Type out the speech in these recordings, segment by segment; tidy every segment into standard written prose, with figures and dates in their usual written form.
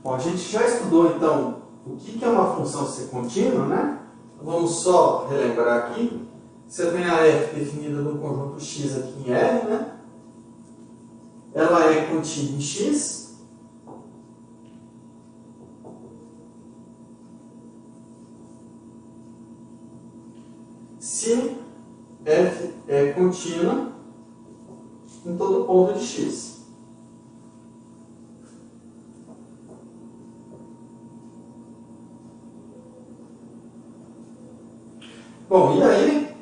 Bom, a gente já estudou então o que é uma função ser contínua, né? Vamos só relembrar aqui. Você tem a f definida no conjunto x aqui em R, né? Ela é contínua em x. Se f é contínua em todo ponto de x. Bom, e aí?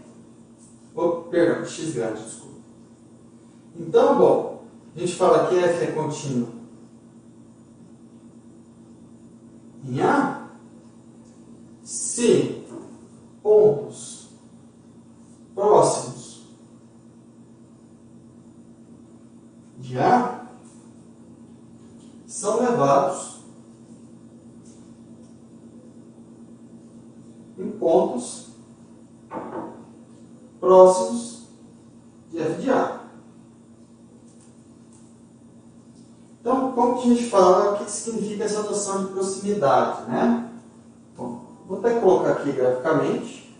Perdão, x grande, desculpa. Então, bom, a gente fala que f é contínua em A se pontos próximos de A são levados em pontos próximos de f de A. Então, como que a gente fala, o que significa essa noção de proximidade, né? Bom, vou até colocar aqui graficamente.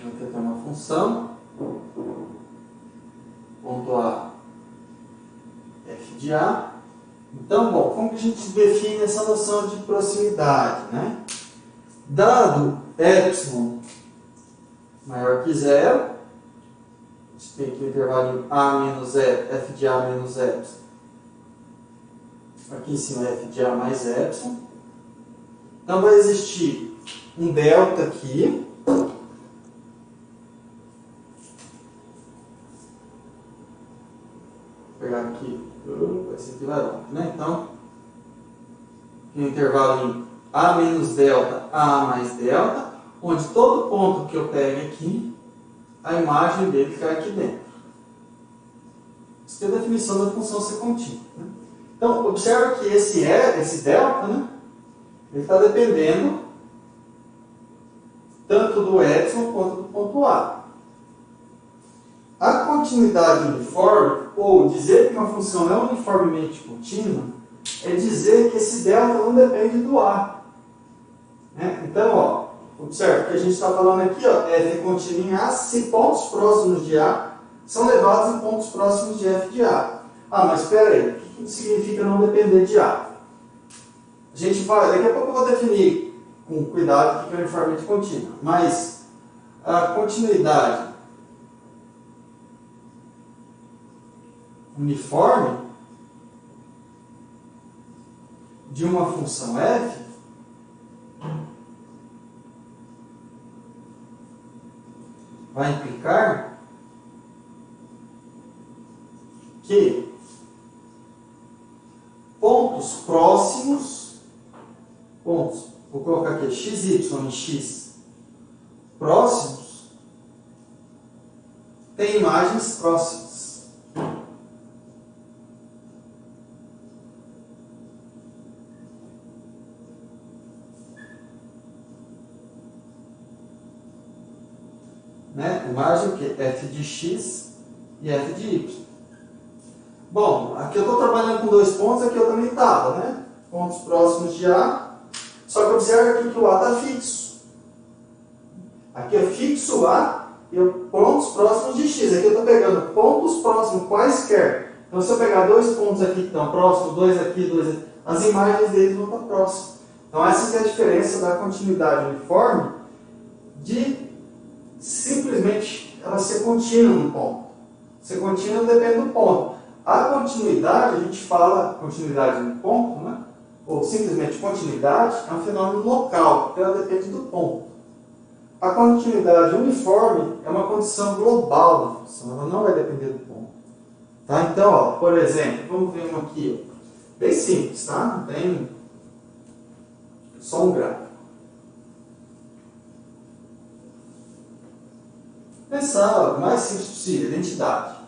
Vou ter uma função, ponto A, f de A. Então, bom, como que a gente define essa noção de proximidade, né? Dado epsilon maior que zero, a gente tem aqui o intervalo A menos E, f de A menos epsilon. Aqui em cima é f de A mais epsilon. Então vai existir um delta aqui. Vou pegar aqui, esse aqui vai longe, né? Então, um intervalo em A menos delta, A mais delta, onde todo ponto que eu pegue aqui, a imagem dele cai aqui dentro. Isso é a definição da função ser contínua, né? Então, observa que esse delta, né, ele está dependendo tanto do epsilon quanto do ponto A. A continuidade uniforme, ou dizer que uma função é uniformemente contínua, é dizer que esse delta não depende do A. Né? Então, ó, observe que a gente está falando aqui, ó, f é contínua em A se pontos próximos de A são levados em pontos próximos de f de A. Ah, mas espera aí, o que significa não depender de A? A gente vai, daqui a pouco eu vou definir com cuidado o que é uniformemente contínua, mas a continuidade uniforme de uma função f vai implicar que pontos próximos, vou colocar aqui x, y e x próximos, têm imagens próximas. Né? Imagem que f de x e f de y. Bom, aqui eu estou trabalhando com dois pontos, aqui eu também estava, né? Pontos próximos de A. Só que observe aqui que o A está fixo. Aqui eu fixo A e pontos próximos de X. Aqui eu estou pegando pontos próximos quaisquer. Então, se eu pegar dois pontos aqui que estão próximos, dois aqui, as imagens deles vão estar próximas. Então, essa é a diferença da continuidade uniforme de simplesmente ela ser contínua no ponto. Ser contínua depende do ponto. A continuidade, a gente fala continuidade no ponto, né? Ou simplesmente continuidade, é um fenômeno local, porque ela depende do ponto. A continuidade uniforme é uma condição global da função, ela não vai depender do ponto. Tá? Então, ó, por exemplo, vamos ver um aqui, ó, bem simples, tá? Não tem só um gráfico. Pensar o mais simples possível, identidade.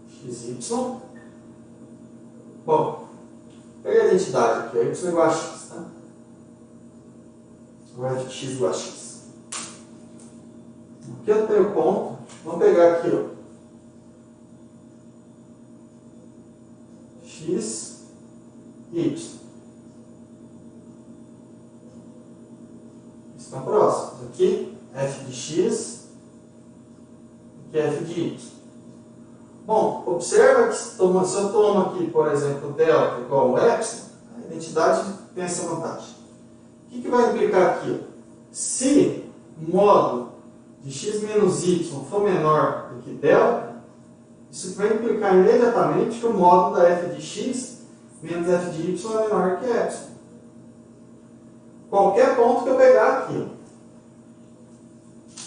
XY. Bom, pega a identidade aqui, y igual a x, tá? Agora f de x igual a x. Aqui eu tenho ponto, vamos pegar aqui, ó. X, Y. Estão próximos. Aqui, f de x, aqui f de y. Bom, observa que se eu tomo aqui, por exemplo, delta igual a epsilon, a identidade tem essa vantagem. O que vai implicar aqui? Se o módulo de x menos y for menor do que delta, isso vai implicar imediatamente que o módulo da f de x menos f de y é menor que epsilon. Qualquer ponto que eu pegar aqui.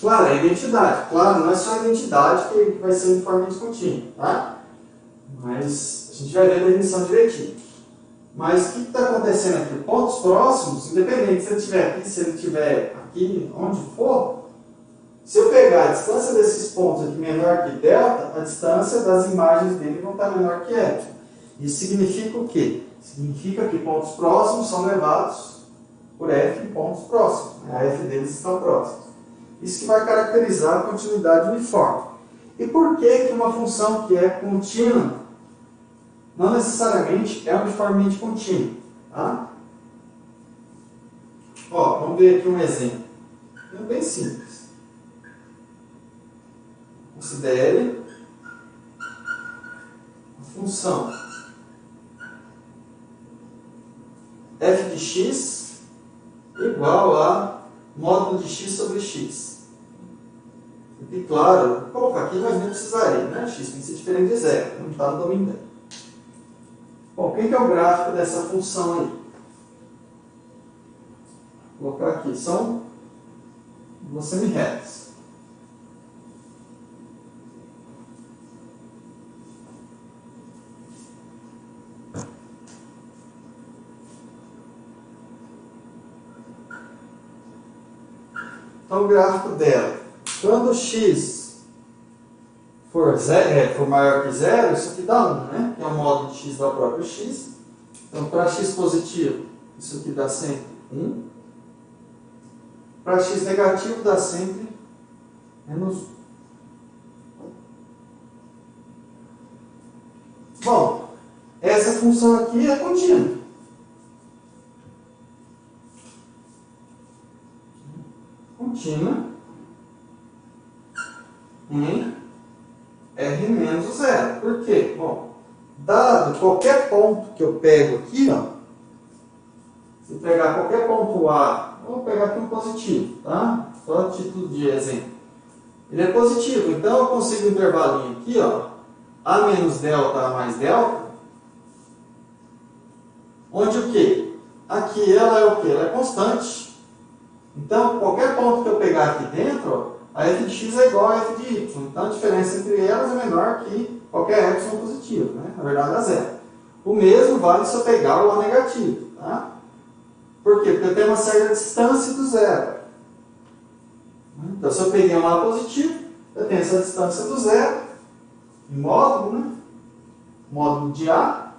Claro, é identidade. Claro, não é só a identidade que vai ser uniformemente contínua, tá? Mas a gente vai ver a definição direitinho. Mas o que está acontecendo aqui? Pontos próximos, independente se ele estiver aqui, se ele estiver aqui, onde for, se eu pegar a distância desses pontos aqui menor que delta, a distância das imagens dele vão estar menor que epsilon. Isso significa o quê? Significa que pontos próximos são levados por f em pontos próximos. A f deles estão próximos. Isso que vai caracterizar a continuidade uniforme. E por que uma função que é contínua não necessariamente é uniformemente contínua? Tá? Ó, vamos ver aqui um exemplo. É bem simples. Considere a função f de x igual a módulo de x sobre x. E claro, vou colocar aqui, mas nem precisaria, né? X tem que ser diferente de zero, não está no domínio dele. Bom, quem que é o gráfico dessa função aí? Vou colocar aqui, são duas semi-retas. Então, o gráfico dela. Quando x for maior que zero, isso aqui dá 1, né? Que é o módulo de x do próprio x. Então, para x positivo, isso aqui dá sempre 1. Para x negativo, dá sempre menos 1. Bom, essa função aqui é contínua. Contínua em R menos zero. Por quê? Bom, dado qualquer ponto que eu pego aqui, ó, se eu pegar qualquer ponto A, vou pegar aqui um positivo, tá? Só a título de exemplo. Ele é positivo, então eu consigo um intervalinho aqui, ó, A menos delta, A mais delta, onde o quê? Aqui ela é o quê? Ela é constante. Então, qualquer ponto que eu pegar aqui dentro, ó, a f de x é igual a f de y. Então, a diferença entre elas é menor que qualquer epsilon positivo, né? Na verdade, dá zero. O mesmo vale se eu pegar o A negativo, tá? Por quê? Porque eu tenho uma certa distância do zero. Então, se eu peguei um A positivo, eu tenho essa distância do zero, em módulo, né? Módulo de A,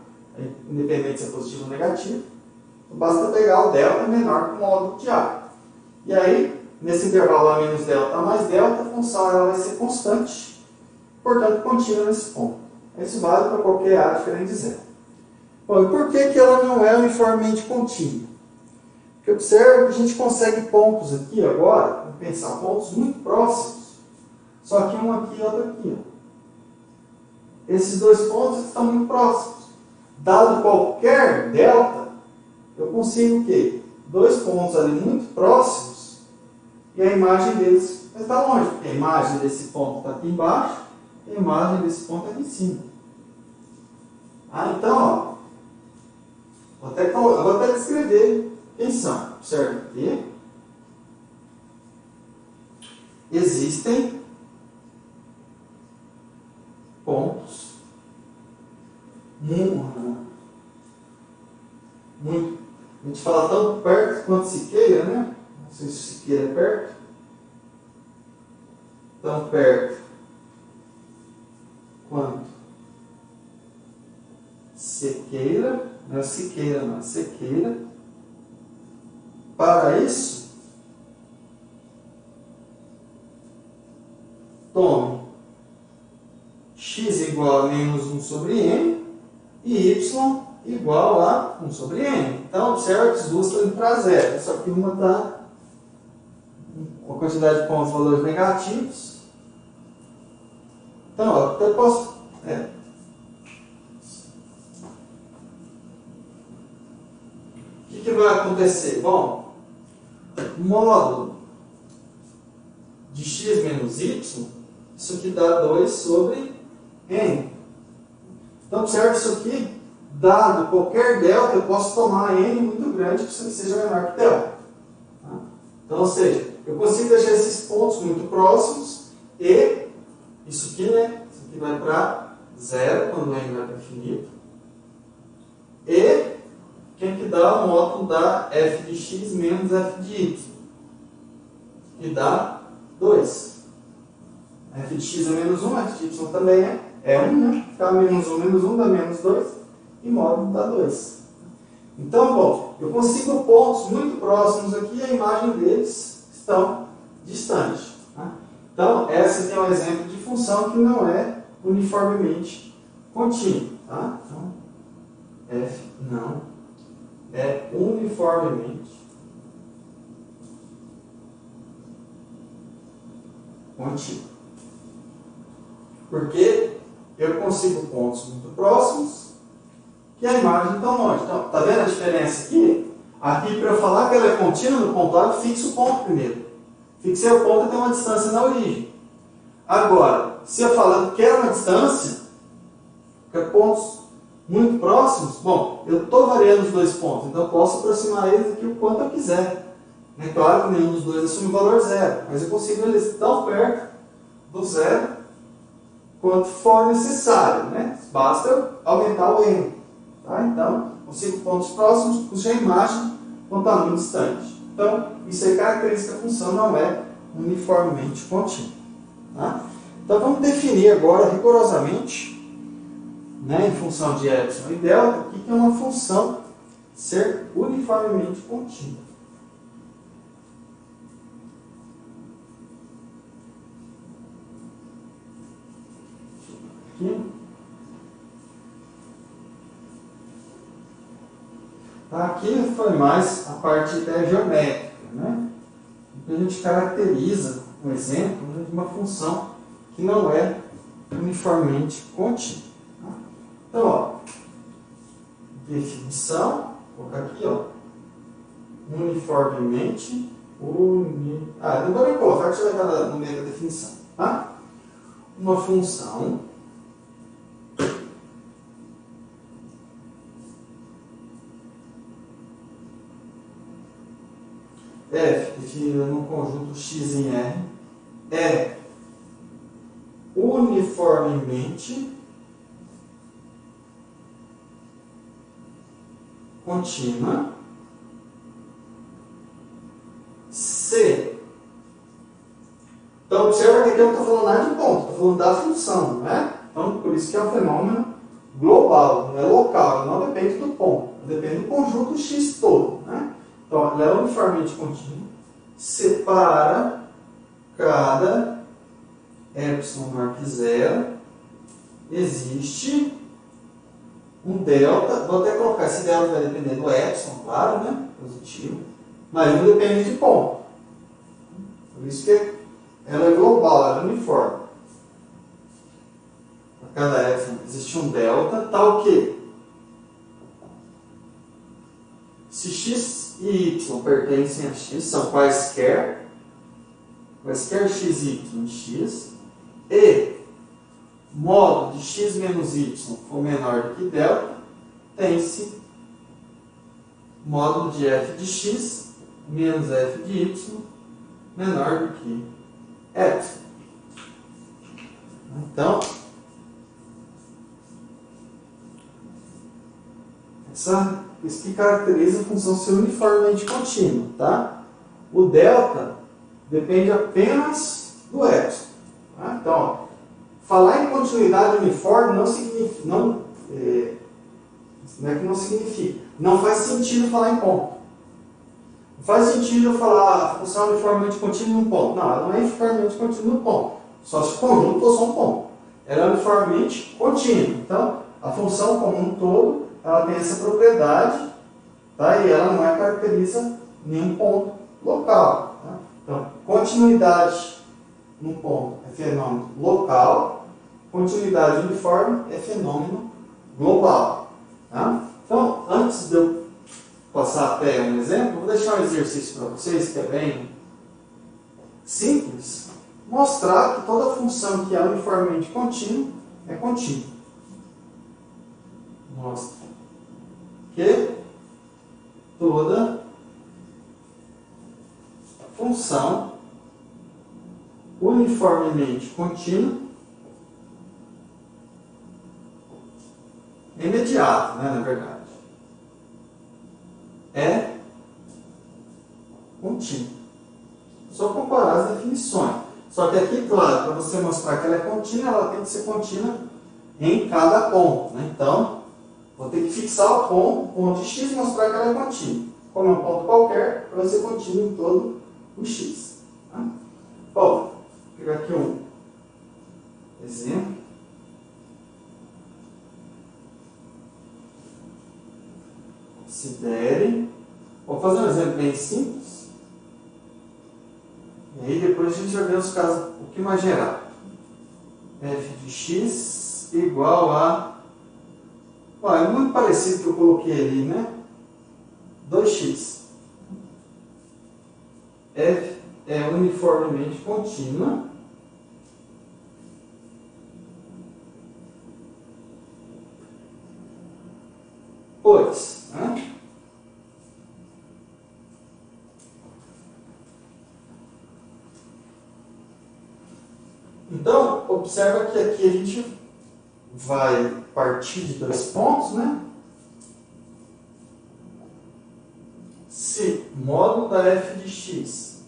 independente se é positivo ou negativo. Então, basta pegar o delta menor que o módulo de A. E aí, nesse intervalo A menos delta, A mais delta, a função ela vai ser constante, portanto, contínua nesse ponto. Isso vale para qualquer A diferente de zero. Bom, e por que ela não é uniformemente contínua? Porque observa que a gente consegue pontos aqui agora, vamos pensar, pontos muito próximos, só que um aqui e outro aqui. Ó. Esses dois pontos estão muito próximos. Dado qualquer delta, eu consigo o quê? Dois pontos ali muito próximos, e a imagem deles está longe, porque a imagem desse ponto está aqui embaixo, e a imagem desse ponto é aqui em cima. Então, ó, vou até descrever quem são. Observe aqui. Existem pontos muito. A gente fala tão perto quanto se queira, né? Não sei se se queira perto. Tão perto quanto se queira. Não é se queira, não é se queira. Para isso, tome x igual a menos 1 sobre n e y igual a 1 sobre n. Então, observe que as duas estão indo para zero, só que uma está com a quantidade de pontos valores negativos. Então, ó, até posso... O que vai acontecer? Bom, módulo de x menos y, isso aqui dá 2 sobre n. Então, observe isso aqui, dado qualquer delta, eu posso tomar n muito grande que seja menor que delta. Então, ou seja, eu consigo deixar esses pontos muito próximos e isso aqui, né? Isso aqui vai para zero quando n vai para infinito. E quem que dá o módulo da f de x menos f de y? Que dá 2. F de x é menos 1, f de y também é 1, né? Fica menos 1 dá menos 2 e módulo dá 2. Então, bom, eu consigo pontos muito próximos aqui e a imagem deles estão distantes. Tá? Então, essa aqui é um exemplo de função que não é uniformemente contínua. Tá? Então, f não é uniformemente contínua. Porque eu consigo pontos muito próximos e a imagem está longe. Então, está vendo a diferença aqui? Aqui, para eu falar que ela é contínua no ponto A, eu fixo o ponto primeiro. Fixei o ponto e tem uma distância na origem. Agora, se eu falar que quero uma distância, quero pontos muito próximos, bom, eu estou variando os dois pontos, então eu posso aproximar eles aqui o quanto eu quiser. É claro que nenhum dos dois assume o valor zero, mas eu consigo eles tão perto do zero quanto for necessário, né? Basta eu aumentar o n. Tá? Então, consigo pontos próximos cuja imagem não está muito distante. Então, isso aí caracteriza que a função não é uniformemente contínua. Tá? Então, vamos definir agora rigorosamente, né, em função de epsilon e delta, o que é uma função ser uniformemente contínua. Aqui. Aqui foi mais a parte geométrica, né? A gente caracteriza um exemplo de uma função que não é uniformemente contínua. Então, ó, definição, vou colocar aqui, ó, uniformemente, não vou nem colocar, que você vai estar no meio da definição, tá? Uma função f definida no conjunto x em R é uniformemente contínua se... Então, observa que aqui eu não estou falando nada de ponto, estou falando da função, não é? Então, por isso que é um fenômeno global, não é local, não depende do ponto, depende do conjunto x todo, né? Então, ela é uniformemente contínua, separa cada epsilon maior que zero, existe um delta, vou até colocar, esse delta vai depender do epsilon, claro, né? Positivo, mas não depende de ponto. Por isso que ela é global, ela é uniforme. Para cada epsilon existe um delta, tal que se x e y pertencem a x, são quaisquer x, y em x, e módulo de x menos y for menor do que delta, tem-se módulo de f de x menos f de y menor do que epsilon. Então, isso que caracteriza a função ser uniformemente contínua, tá? O delta depende apenas do epsilon. Tá? Então, ó, falar em continuidade uniforme não significa, não é que não significa, não faz sentido falar em ponto. Não faz sentido eu falar a função uniformemente contínua num ponto. Não, ela não é uniformemente contínua no ponto. só se o conjunto fosse um ponto. Ela é uniformemente contínua. Então, a função como um todo, ela tem essa propriedade, tá? E ela não caracteriza nenhum ponto local. Tá? Então, continuidade num ponto é fenômeno local, continuidade uniforme é fenômeno global. Tá? Então, antes de eu passar até um exemplo, vou deixar um exercício para vocês que é bem simples, mostrar que toda função que é uniformemente contínua é contínua. Mostra que toda função uniformemente contínua é imediata, né, na verdade. É contínua. Só comparar as definições. Só que aqui, claro, para você mostrar que ela é contínua, ela tem que ser contínua em cada ponto. Né? Então, vou ter que fixar o ponto de x e mostrar que ela é contínua. Como é um ponto qualquer, vai ser contínuo em todo o x. Tá? Bom, vou pegar aqui um exemplo. Considere. Vou fazer um exemplo bem simples. E aí depois a gente vai ver os casos um pouquinho mais geral. F de x igual a... Bom, é muito parecido com o que eu coloquei ali, né? 2x. F é uniformemente contínua. Pois, né? Então, observa que aqui a gente vai partir de dois pontos, né? Se módulo da f de x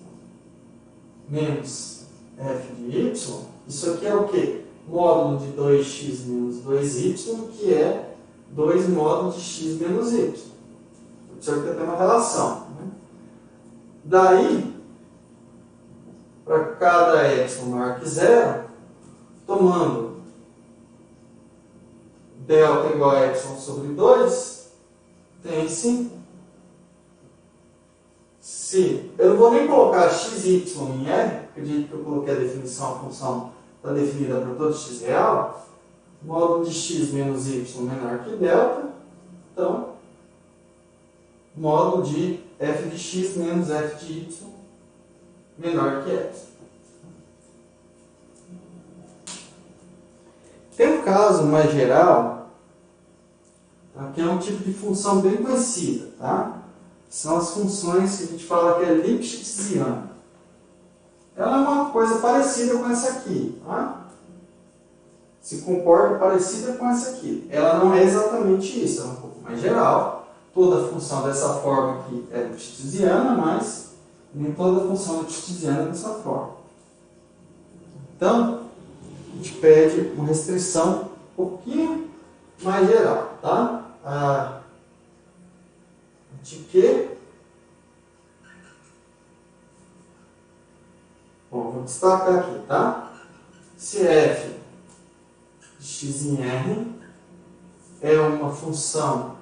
menos f de y, isso aqui é o quê? Módulo de 2x menos 2y, que é 2 módulos de x menos y. Observa que tem uma relação. Né? Daí, para cada y maior que zero, tomando delta igual a y sobre 2, tem-se, se eu não vou nem colocar x e y em R, acredito que eu coloquei a definição, a função está definida para todo x real, módulo de x menos y menor que delta, então, módulo de f de x menos f de y menor que epsilon. Tem um caso mais geral, que é um tipo de função bem conhecida, tá? São as funções que a gente fala que é Lipschitziana. Ela é uma coisa parecida com essa aqui, tá? Se comporta parecida com essa aqui. Ela não é exatamente isso, é um pouco mais geral. Toda função dessa forma aqui é Lipschitziana, mas nem toda função Lipschitziana é dessa forma. Então, a gente pede uma restrição um pouquinho mais geral, tá? De que? Bom, vou destacar aqui, tá? Se f de x em R é uma função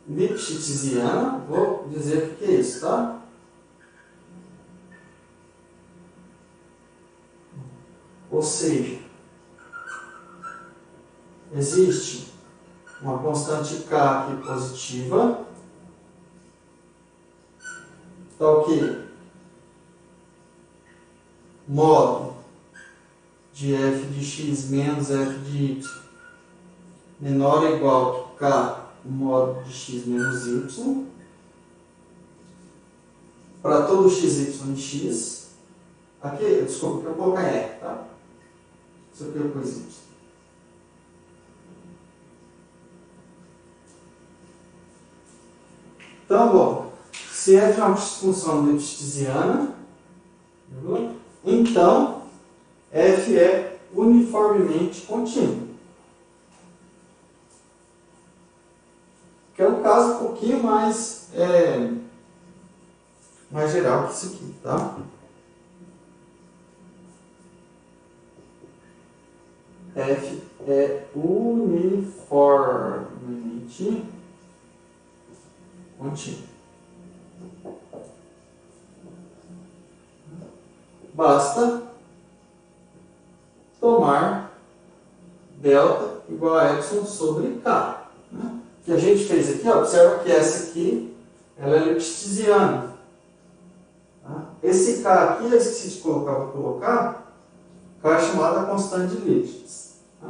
Lipschitziana, vou dizer o que é isso, tá? Ou seja, existe uma constante k aqui positiva, tal que módulo de f de x menos f de y menor ou igual que k módulo de x menos y para todo x, y em x. Aqui, desculpa, que eu vou colocar em R, tá? Isso aqui eu pus y. Então, bom, se f é uma função lipschitziana, então f é uniformemente contínuo. Que é um caso um pouquinho mais mais geral que isso aqui, tá? F é uniformemente contínuo. Basta tomar delta igual a epsilon sobre K. Né? O que a gente fez aqui, ó, observa que essa aqui ela é lipschitziana. Tá? Esse K aqui, eu esqueci de colocar, vou colocar, K é chamada constante de Lipschitz. Tá?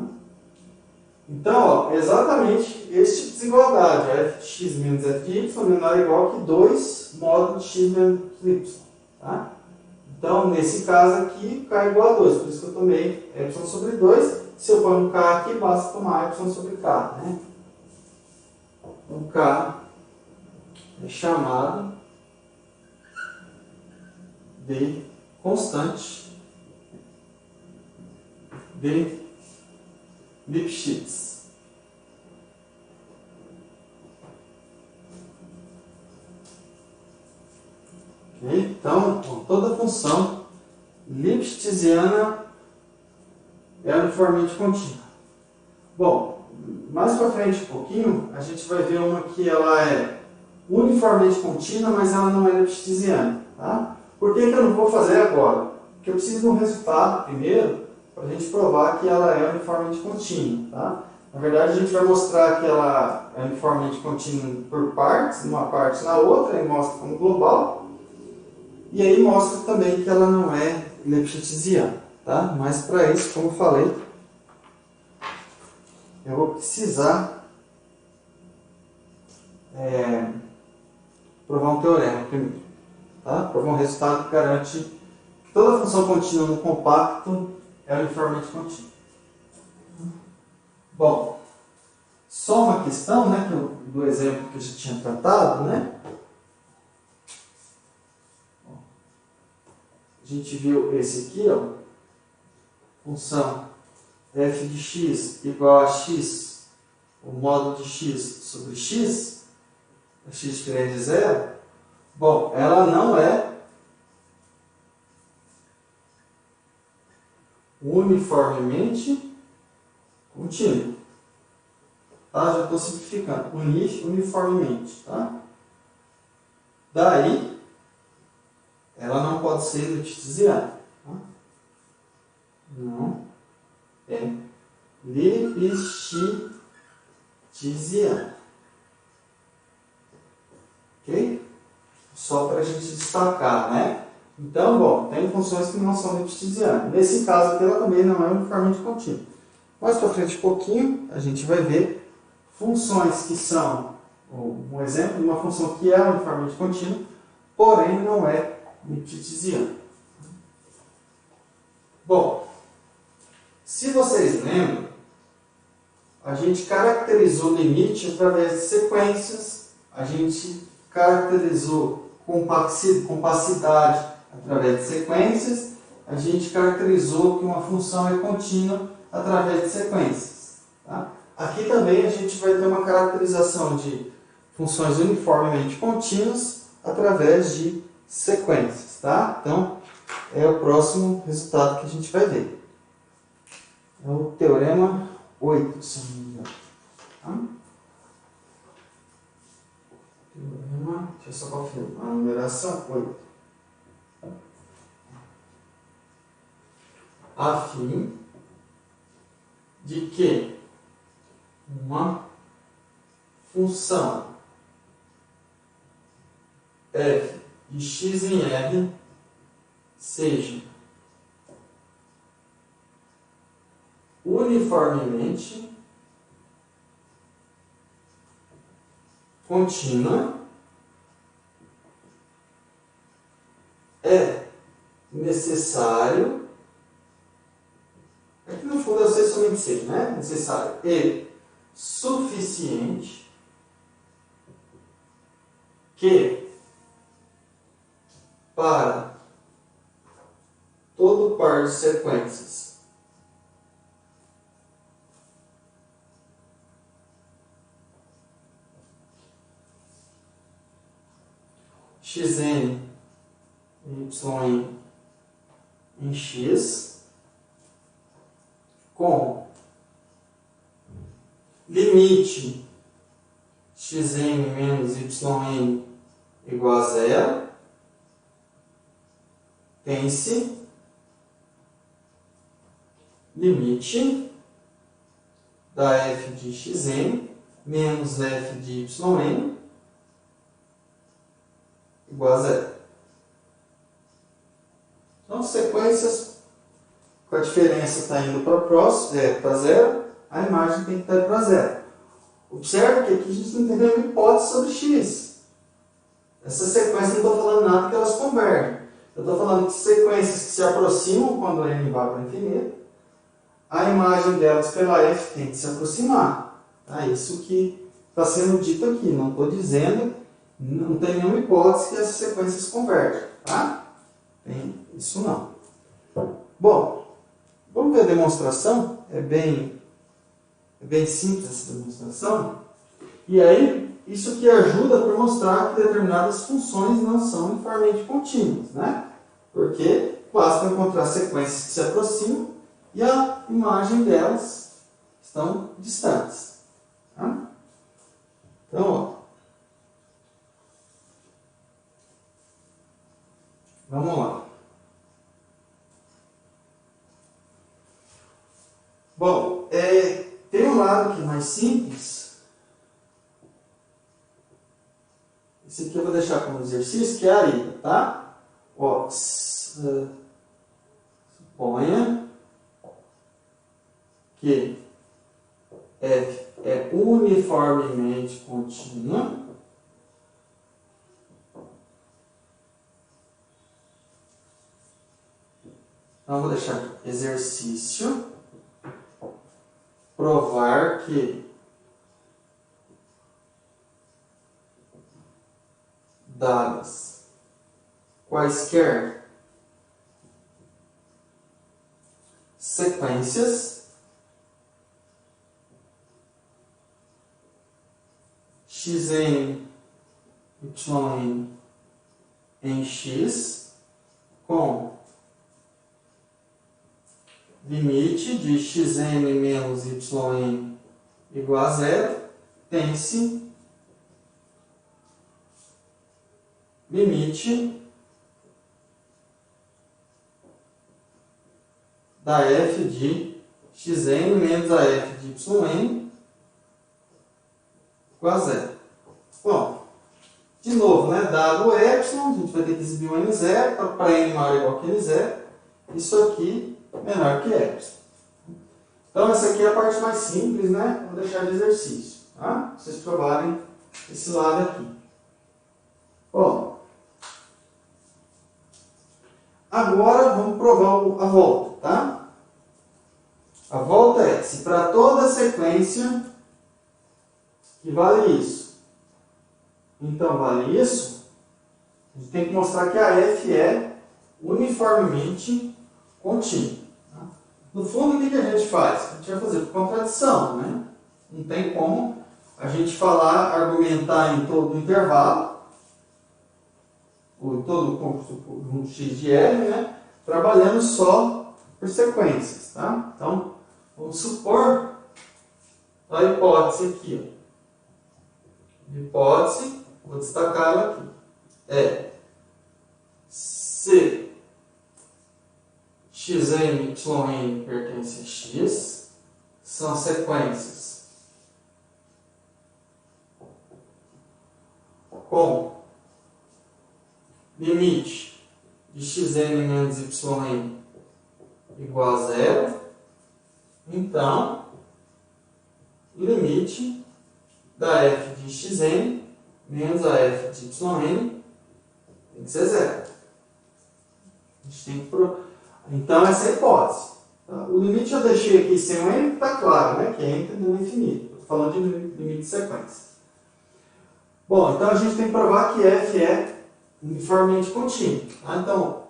Então, ó, exatamente esse tipo de desigualdade, f de x menos f de y menor ou igual que 2 módulo de x menos y. Tá? Então, nesse caso aqui, K é igual a 2, por isso que eu tomei y sobre 2. Se eu pôr um K aqui, basta tomar y sobre K. Né? O K é chamado de constante de Lipschitz. Okay? Então, toda função lipschitziana é uniformemente contínua. Bom, mais para frente um pouquinho, a gente vai ver uma que ela é uniformemente contínua, mas ela não é lipschitziana. Tá? Por que eu não vou fazer agora? Porque eu preciso de um resultado primeiro, para a gente provar que ela é uniformemente contínua. Tá? Na verdade, a gente vai mostrar que ela é uniformemente contínua por partes, numa parte na outra, e mostra como global. E aí mostra também que ela não é lipschitziana. Tá? Mas para isso, como eu falei, eu vou precisar provar um teorema primeiro. Tá? Provar um resultado que garante que toda função contínua no compacto é uniformemente contínua. Bom, só uma questão, né, do exemplo que eu já tinha tratado, né? A gente viu esse aqui, ó, função f de x igual a x, o módulo de x sobre x, x diferente de zero. Bom, ela não é uniformemente contínua. Tá? Já estou simplificando. Uniformemente. Tá? Daí, ela não pode ser lipschitziana. Tá? Não é lipschitziana. Ok? Só para a gente destacar, né? Então, bom, tem funções que não são lipschitzianas. Nesse caso aqui, ela também não é uniformemente contínua. Mais para frente um pouquinho, a gente vai ver funções que são, um exemplo de uma função que é uniformemente contínua, porém não é lipschitziana. Bom, se vocês lembram, a gente caracterizou o limite através de sequências, a gente caracterizou compacidade através de sequências, a gente caracterizou que uma função é contínua através de sequências. Tá? Aqui também a gente vai ter uma caracterização de funções uniformemente contínuas através de sequências. Tá? Então, é o próximo resultado que a gente vai ver. É o teorema 8, se não me engano. Tá? Teorema, deixa eu só confirmar a numeração 8. A fim de que uma função f de x em R seja uniformemente contínua, é necessário, aqui no fundo eu sei somente ser, né? Necessário e suficiente que para todo par de sequências xn y em x com limite xn menos yn igual a zero, tem-se limite da f de xn menos f de yn igual a zero. Então, sequências com a diferença está indo para zero, a imagem tem que estar para zero. Observe que aqui a gente não tem nenhuma hipótese sobre x. Essas sequências não estou falando nada que elas convergem. Eu estou falando de sequências que se aproximam quando n vai para o infinito. A imagem delas pela f tem que se aproximar. É isso que está sendo dito aqui. Não estou dizendo, não tem nenhuma hipótese que essas sequências convergem. Tá? Tem isso não. Bom, vamos ver a demonstração. É bem simples essa demonstração. E aí, isso aqui ajuda para mostrar que determinadas funções não são uniformemente contínuas, né? Porque basta encontrar sequências que se aproximam e a imagem delas estão distantes. Tá? Então, ó, vamos lá. Bom, tem um lado que é mais simples. Esse aqui eu vou deixar como exercício, que é a ida, tá? Ó, suponha que f é uniformemente contínua. Então, vou deixar aqui, exercício, provar que dadas quaisquer sequências xn, yn em x com limite de xn menos yn igual a zero, tem-se limite da f de xn menos a f de yn igual a zero. Bom, de novo, né? Dado o y, a gente vai ter que exibir o n0, para n maior ou igual que n0, isso aqui menor que y. Então, essa aqui é a parte mais simples, né? Vou deixar de exercício, tá? Vocês provarem esse lado aqui. Bom, agora vamos provar a volta, tá? A volta é se para toda sequência que vale isso, então vale isso, a gente tem que mostrar que a f é uniformemente contínua. Tá? No fundo, o que a gente faz? A gente vai fazer por contradição, né? Não tem como a gente argumentar em todo o intervalo, ou em todo o conjunto x de L, né? Trabalhando só por sequências, tá? Então, vamos supor a hipótese aqui, ó. Hipótese, vou destacar ela aqui, é se xn, yn pertence a x, são sequências com limite de xn menos yn igual a zero, então limite da f de xn menos a f de yn tem que ser zero. A gente tem que Então, essa é a hipótese. Tá? O limite eu deixei aqui sem o n, está claro, né? Que é n tendendo ao infinito. Estou falando de limite de sequência. Bom, então a gente tem que provar que f é uniformemente contínuo. Tá? Então,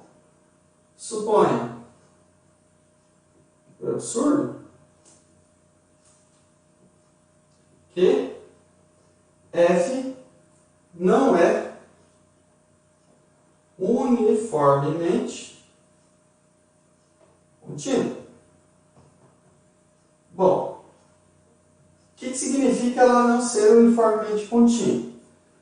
suponha, é absurdo, que f não é uniformemente uniformemente contínua. Bom, o que significa ela não ser uniformemente contínua?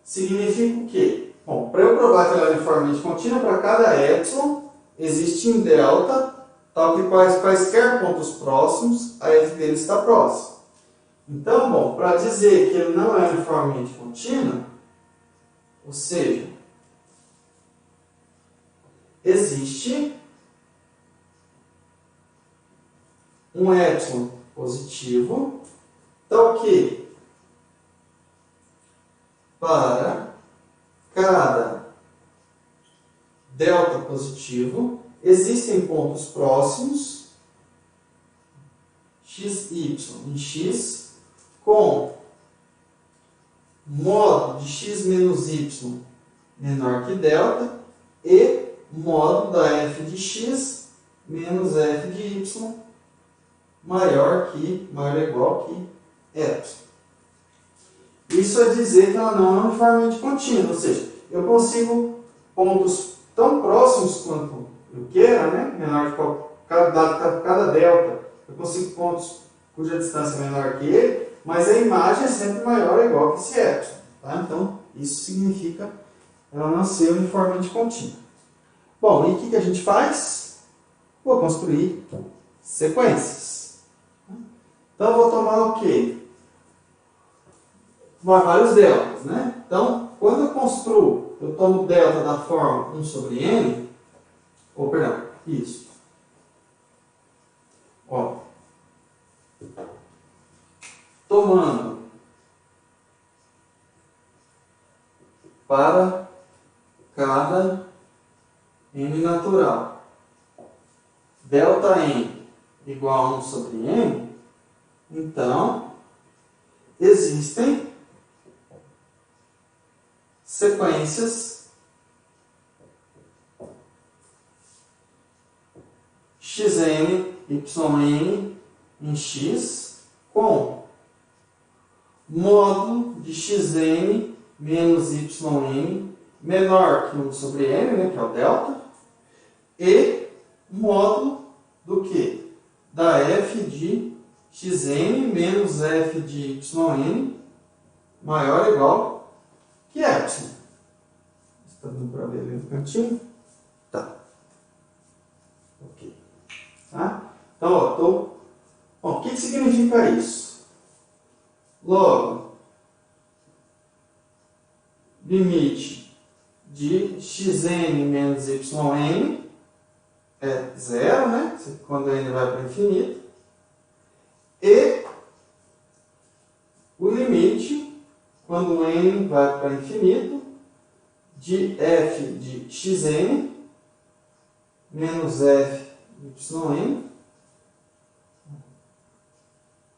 Significa o quê? Bom, para eu provar que ela é uniformemente contínua, para cada epsilon existe um delta, tal que quaisquer pontos próximos, a f dele está próximo. Então, bom, para dizer que ele não é uniformemente contínuo, ou seja, existe um epsilon positivo, tal que para cada delta positivo existem pontos próximos x, y e x com modo de x menos y menor que delta e modo da f de x menos f de y maior ou igual que epsilon. Isso é dizer que ela não é uniformemente contínua, ou seja, eu consigo pontos tão próximos quanto eu queira, né? Menor que cada delta, eu consigo pontos cuja distância é menor que ele, mas a imagem é sempre maior ou igual que esse epsilon. Tá? Então, isso significa ela não ser uniformemente contínua. Bom, e o que a gente faz? Vou construir sequências. Então, eu vou tomar o quê? Vários deltas, né? Então, quando eu construo, eu tomo delta da forma 1 sobre n, ou perdão, isso. Ó, tomando para cada n natural delta n igual a 1 sobre n, então existem sequências xn, yn em x com módulo de xn menos yn menor que 1 sobre n, né, que é o delta, e módulo do que? Da f de xn menos f de yn maior ou igual que epsilon. Está dando para ver ali no cantinho? Tá. Ok. Tá? Então, ó, bom, o que significa isso? Logo, limite de xn menos yn é zero, né? Quando n vai para o infinito. E o limite, quando n vai para o infinito, de f de xn menos f de yn.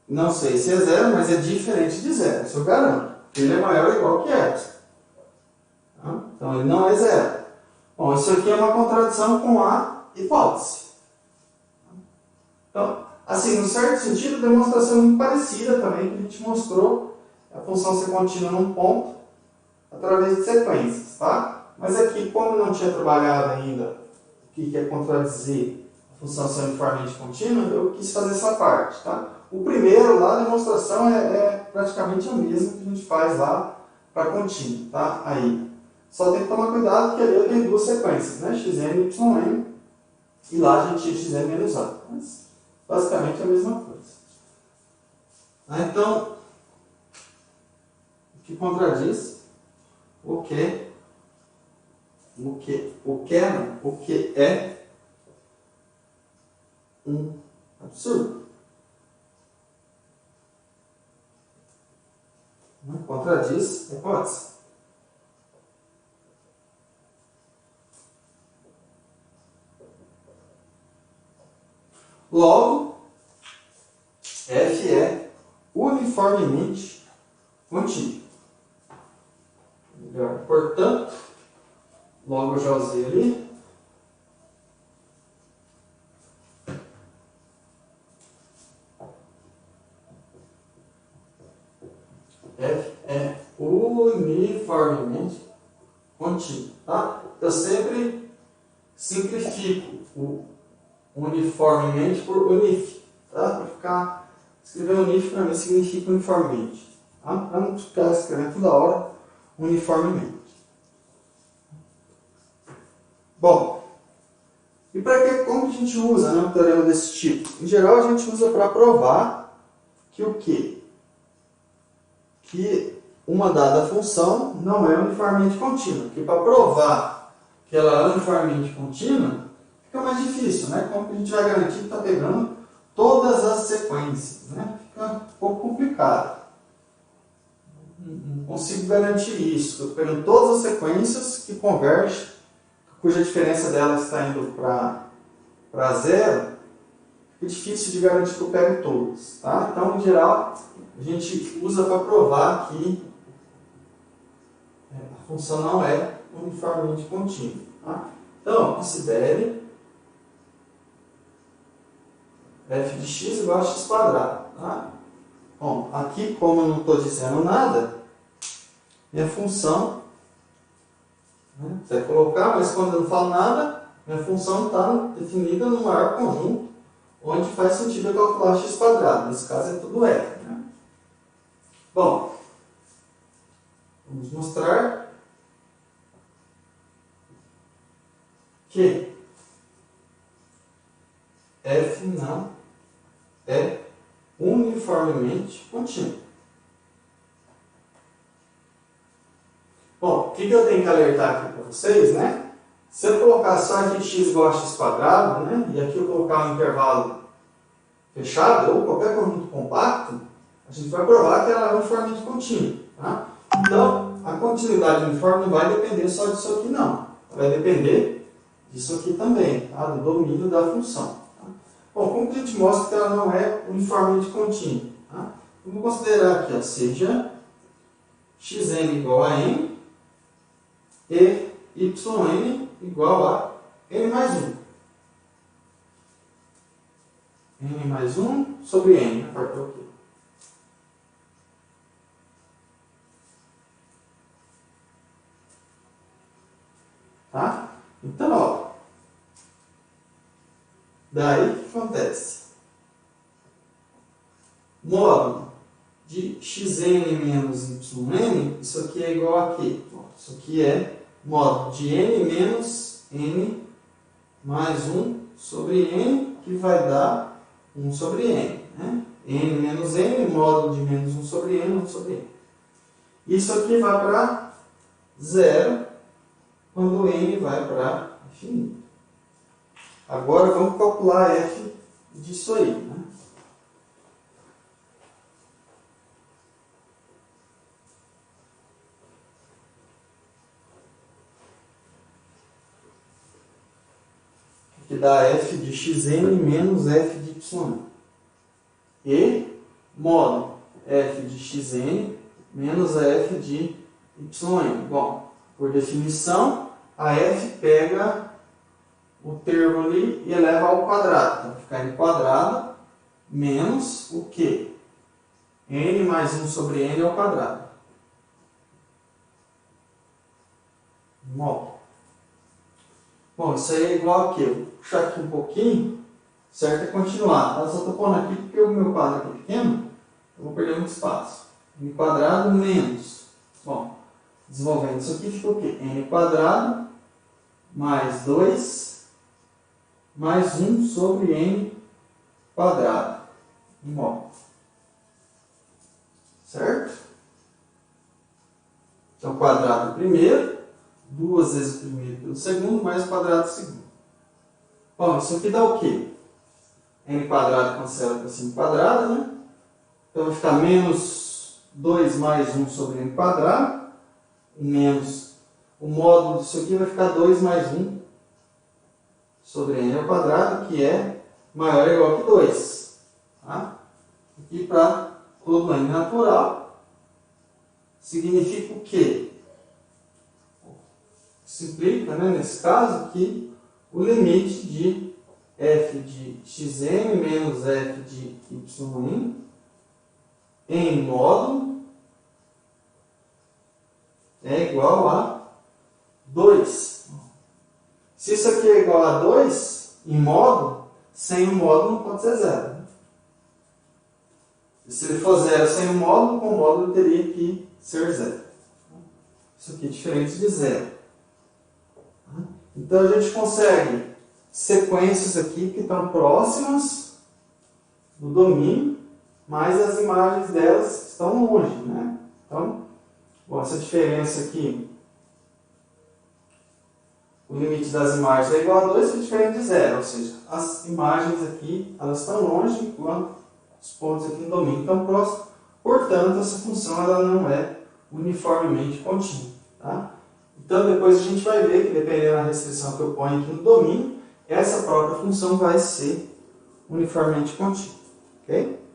Não sei se é zero, mas é diferente de zero, isso eu garanto. Ele é maior ou igual que epsilon. Tá? Então ele não é zero. Bom, isso aqui é uma contradição com a hipótese. Então, assim, no certo sentido, a demonstração é muito parecida também que a gente mostrou a função ser contínua num ponto através de sequências, tá? Mas aqui, como eu não tinha trabalhado ainda o que é contradizer a função ser uniformemente contínua, eu quis fazer essa parte, tá? O primeiro lá, a demonstração é praticamente a mesma que a gente faz lá para contínua, tá? Aí, só tem que tomar cuidado que ali eu tenho duas sequências, né? xn e yn, e lá a gente tira xn menos a. Mas, basicamente, é a mesma coisa. Então, o que contradiz o que é um absurdo. Contradiz a hipótese. Logo, f é uniformemente contínuo. Portanto, logo eu já usei ali. F é uniformemente contínuo. Tá? Eu sempre simplifico o uniformemente por unif. Tá? Para ficar, escrever unif para mim significa uniformemente. Tá? Para não ficar escrevendo toda hora uniformemente. Bom, e como que a gente usa, né, um teorema desse tipo? Em geral, a gente usa para provar que o quê? Que uma dada função não é uniformemente contínua. Porque para provar que ela é uniformemente contínua, fica mais difícil, né? Como que a gente vai garantir que está pegando todas as sequências, né? Fica um pouco complicado. Não consigo garantir isso. Estou pegando todas as sequências que convergem, cuja diferença delas está indo para zero, é difícil de garantir que eu pego todas. Tá? Então, em geral, a gente usa para provar que a função não é uniformemente contínua. Tá? Então, considere f de x igual a x quadrado. Tá? Bom, aqui, como eu não estou dizendo nada, minha função, né, você vai colocar, mas quando eu não falo nada, minha função está definida no maior conjunto, onde faz sentido eu calcular x quadrado. Nesse caso é tudo f. Né? Bom, vamos mostrar que f não é uniformemente contínuo. Bom, o que eu tenho que alertar aqui para vocês, né? Se eu colocar só f de x igual a x quadrado, né? E aqui eu colocar um intervalo fechado, ou qualquer conjunto compacto, a gente vai provar que ela é uniformemente contínua. Tá? Então, a continuidade uniforme não vai depender só disso aqui, não. Vai depender disso aqui também, tá? Do domínio da função. Tá? Bom, como que a gente mostra que ela não é uniformemente contínua? Tá? Vamos considerar aqui, ó, seja xn igual a n e yn igual a n mais 1. N mais 1 sobre n, né? Partiu aqui. Tá? Então, ó, daí o que acontece? Módulo de xn menos yn, isso aqui é igual a quê? Isso aqui é módulo de n menos n mais 1 sobre n, que vai dar 1 sobre n. Né? N menos n, módulo de menos 1 sobre n, 1 sobre n. Isso aqui vai para zero quando n vai para infinito. Agora vamos calcular f disso aí. Né? Que dá f de xn menos f de yn. E módulo f de xn menos f de yn. Bom, por definição, a f pega o termo ali e eleva ao quadrado. Então, vai ficar n quadrado menos o quê? N mais 1 sobre n ao quadrado. Bom, isso aí é igual a quê? Vou puxar aqui um pouquinho, certo? É continuar. Eu só estou pondo aqui porque o meu quadro aqui é pequeno, eu vou perder muito espaço. N quadrado menos. Bom, desenvolvendo isso aqui, fica o quê? N quadrado mais 2 mais 1 sobre n quadrado. Bom, certo? Então, quadrado primeiro, 2 vezes o primeiro pelo segundo, mais o quadrado do segundo. Bom, isso aqui dá o quê? N quadrado cancela com 5 quadrado, né? Então, vai ficar menos 2 mais 1 sobre n quadrado, menos o módulo disso aqui vai ficar 2 mais 1 sobre n ao quadrado, que é maior ou igual que 2. Tá? Aqui para todo n natural, significa o quê? Isso implica, né, nesse caso, que o limite de f de xn menos f de yn em módulo é igual a 2. Se isso aqui é igual a 2 em módulo, sem o módulo não pode ser 0. Né? Se ele for 0 sem o módulo, com o módulo teria que ser 0. Isso aqui é diferente de 0. Então a gente consegue sequências aqui que estão próximas do domínio, mas as imagens delas estão longe, né? Então, bom, essa diferença aqui, o limite das imagens é igual a 2, que é diferente de 0, ou seja, as imagens aqui elas estão longe, enquanto os pontos aqui no domínio estão próximos, portanto, essa função ela não é uniformemente contínua. Tá? Então, depois a gente vai ver que, dependendo da restrição que eu ponho aqui no domínio, essa própria função vai ser uniformemente contínua. Ok?